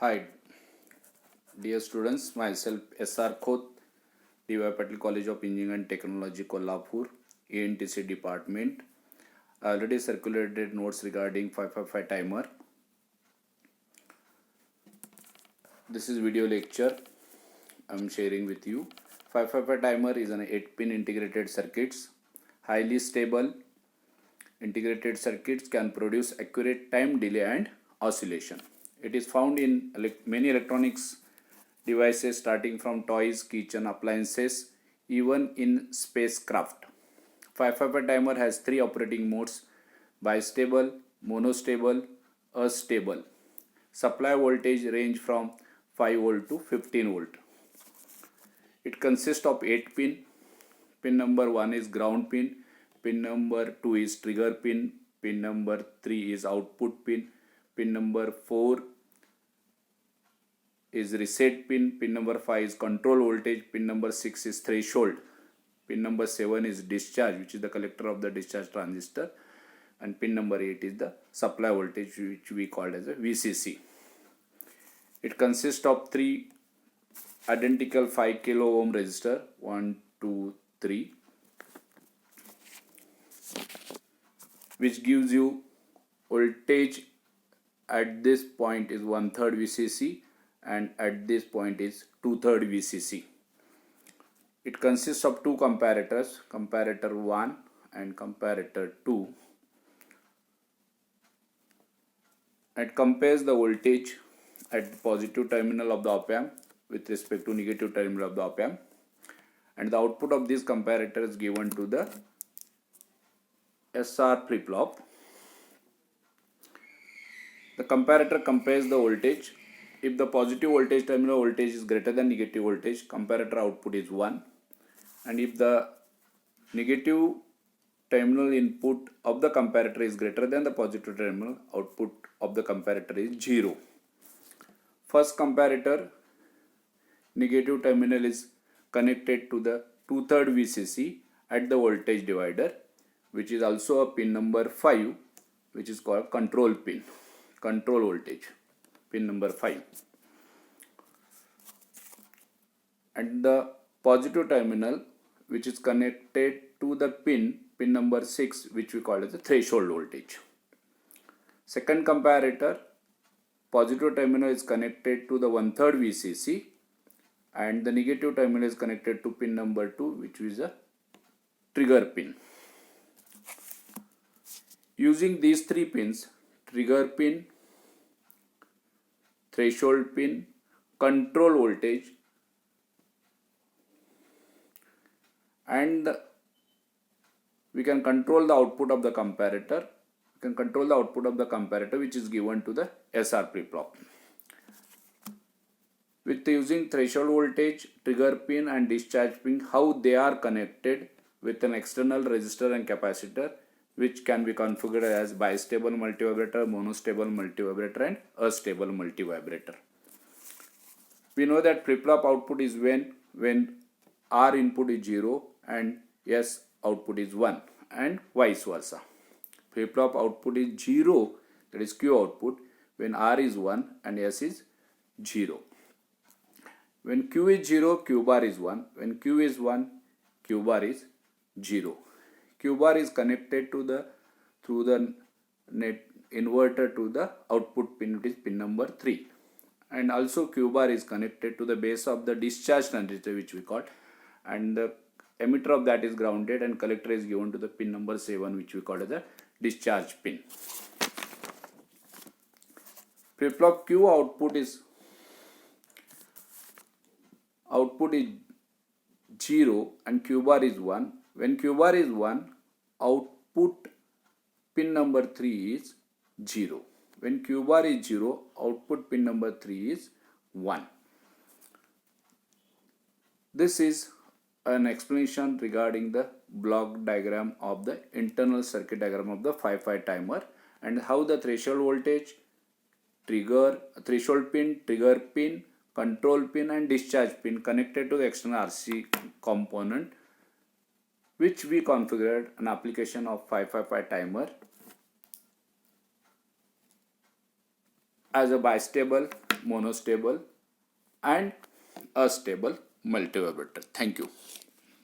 Hi, dear students. Myself S.R. Khoth, D.Y. Patil College of Engineering and Technology, Kolhapur, ANTC Department. I already circulated notes regarding 555 timer. This is video lecture I am sharing with you. 555 timer is an 8-pin integrated circuits, highly stable. Integrated circuits can produce accurate time delay and oscillation. It is found in many electronics devices starting from toys, kitchen appliances, even in spacecraft. 555 timer has 3 operating modes: bistable, monostable, astable. Supply voltage range from 5 volt to 15 volt. It consists of 8 pin. Pin number 1 is ground pin. Pin number 2 is trigger pin. Pin number 3 is output pin. Pin number 4 is reset pin. Pin number 5 is control voltage. Pin number 6 is threshold. Pin number 7 is discharge, which is the collector of the discharge transistor. And pin number 8 is the supply voltage, which we call as a VCC. It consists of 3 identical 5 kilo ohm resistor, 1, 2, 3, which gives you voltage at this point is 1/3 VCC and at this point is 2/3 VCC. It consists of 2 comparators, comparator 1 and comparator 2. It compares the voltage at the positive terminal of the op-amp with respect to negative terminal of the op-amp, and the output of this comparator is given to the SR flip-flop. The comparator compares the voltage. If the positive voltage terminal voltage is greater than negative voltage, comparator output is 1, and if the negative terminal input of the comparator is greater than the positive terminal, output of the comparator is 0. First comparator negative terminal is connected to the 2/3 VCC at the voltage divider, which is also a pin number 5, which is called control pin, control voltage, pin number 5. And the positive terminal, which is connected to the pin number 6, which we call as the threshold voltage. Second comparator, positive terminal is connected to the 1/3 VCC and the negative terminal is connected to pin number 2, which is a trigger pin. Using these 3 pins, trigger pin, threshold pin, control voltage, and we can control the output of the comparator. We can control the output of the comparator, which is given to the SR flip-flop. With using threshold voltage, trigger pin and discharge pin, how they are connected with an external resistor and capacitor, which can be configured as bistable multivibrator, monostable multivibrator and astable multivibrator. We know that flip-flop output is when R input is 0 and S output is 1, and vice versa. Flip-flop output is 0, that is Q output, when R is 1 and S is 0. When Q is 0, Q bar is 1. When Q is 1, Q bar is 0. Q bar is connected to the through the net inverter to the output pin, which is pin number 3. And also Q bar is connected to the base of the discharge transistor, which we call, and the emitter of that is grounded, and collector is given to the pin number 7, which we call as the discharge pin. Flip-flop Q output is 0 and Q bar is 1. When Q bar is 1, output pin number 3 is 0. When Q bar is 0, output pin number 3 is 1. This is an explanation regarding the block diagram of the internal circuit diagram of the 555 timer, and how the threshold voltage, threshold pin, trigger pin, control pin and discharge pin connected to the external RC component, which we configured an application of 555 timer as a bistable monostable and a stable multivibrator. Thank you.